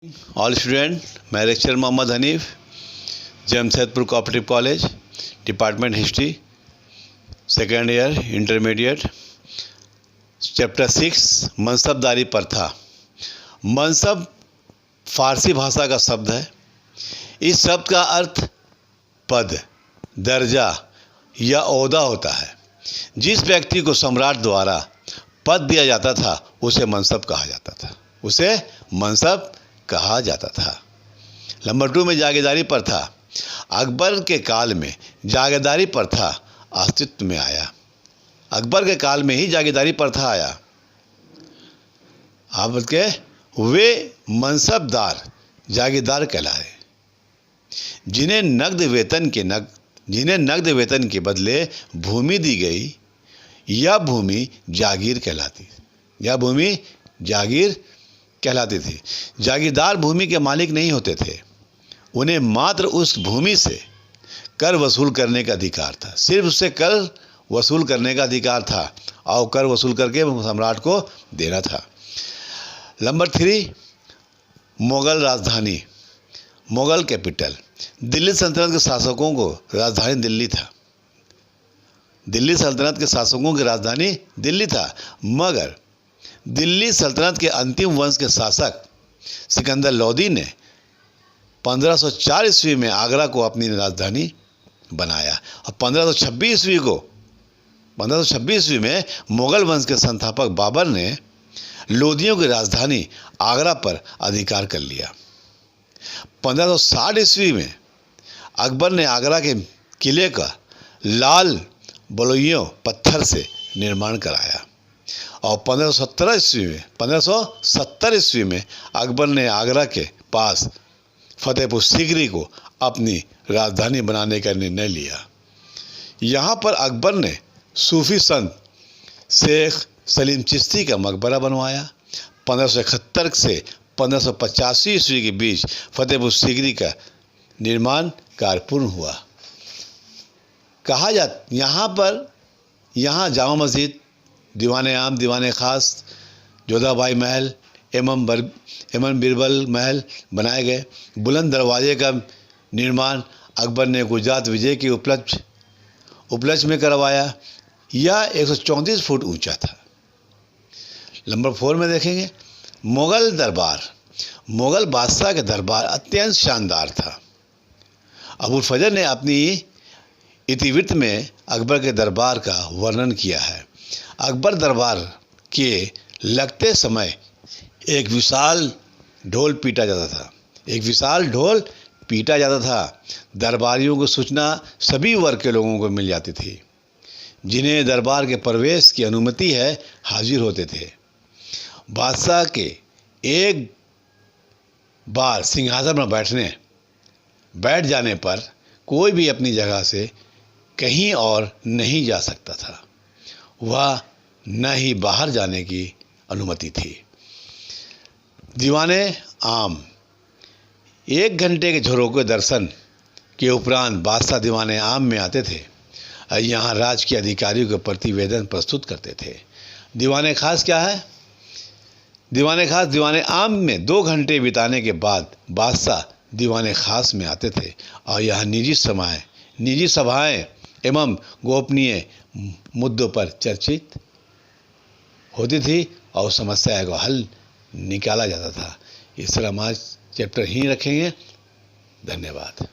All student, मैं lecture Mohammad Hanif, Jamshedpur cooperative college, department history, second year intermediate, chapter 6 मनसबदारी प्रथा। मनसब फारसी भाषा का शब्द है। इस शब्द का अर्थ पद, दर्जा या ओहदा होता है। जिस व्यक्ति को सम्राट द्वारा पद दिया जाता था उसे मनसब कहा जाता था। नंबर 2 में जागीरदारी प्रथा। अकबर के काल में जागीरदारी प्रथा अस्तित्व में आया। अकबर के काल में ही जागीरदारी प्रथा आया। आप के वे मनसबदार जागीरदार कहलाए जिन्हें नगद वेतन के बदले भूमि दी गई। यह भूमि जागीर कहलाती थी। जागीरदार भूमि के मालिक नहीं होते थे। उन्हें मात्र उस भूमि से कर वसूल करने का अधिकार था। सिर्फ उससे कर वसूल करने का अधिकार था और कर वसूल करके सम्राट को देना था। नंबर 3, मुगल राजधानी, मुगल कैपिटल। दिल्ली सल्तनत के शासकों को राजधानी दिल्ली था। दिल्ली सल्तनत के शासकों की राजधानी दिल्ली था, मगर दिल्ली सल्तनत के अंतिम वंश के शासक सिकंदर लोदी ने 1504 ईस्वी में आगरा को अपनी राजधानी बनाया और 1526 ईस्वी में मुगल वंश के संस्थापक बाबर ने लोदियों की राजधानी आगरा पर अधिकार कर लिया। 1560 ईस्वी में अकबर ने आगरा के किले का लाल बलुइयों पत्थर से निर्माण कराया और 1570 ईस्वी में अकबर ने आगरा के पास फतेहपुर सीकरी को अपनी राजधानी बनाने का निर्णय लिया। यहाँ पर अकबर ने सूफी संत शेख सलीम चिश्ती का मकबरा बनवाया। 1571 से 1585 ईस्वी के बीच फतेहपुर सीकरी का निर्माण कार्य पूर्ण हुआ। यहाँ जामा मस्जिद, दीवाने आम, दीवाने ख़ास, जोधाबाई महल एवं बीरबल महल बनाए गए। बुलंद दरवाजे का निर्माण अकबर ने गुजरात विजय के उपलक्ष्य में करवाया। यह 134 फुट ऊंचा था। नंबर 4 में देखेंगे मुगल दरबार। मुगल बादशाह के दरबार अत्यंत शानदार था। अबुल फजल ने अपनी इतिवृत्त में अकबर के दरबार का वर्णन किया है। अकबर दरबार के लगते समय एक विशाल ढोल पीटा जाता था। दरबारियों को सूचना सभी वर्ग के लोगों को मिल जाती थी। जिन्हें दरबार के प्रवेश की अनुमति है हाजिर होते थे। बादशाह के एक बार सिंहासन पर बैठ जाने पर कोई भी अपनी जगह से कहीं और नहीं जा सकता था। वह न ही बाहर जाने की अनुमति थी। दीवाने आम। 1 घंटे के झरोखे दर्शन के उपरांत बादशाह दीवाने आम में आते थे। यहाँ राजकीय अधिकारियों के प्रतिवेदन प्रस्तुत करते थे। दीवाने खास क्या है? दीवाने आम में 2 घंटे बिताने के बाद बादशाह दीवाने खास में आते थे और यहाँ निजी सभाएं एवं गोपनीय मुद्दों पर चर्चित होती थी और समस्या का हल निकाला जाता था। इस तरह हम आज चैप्टर ही रखेंगे। धन्यवाद।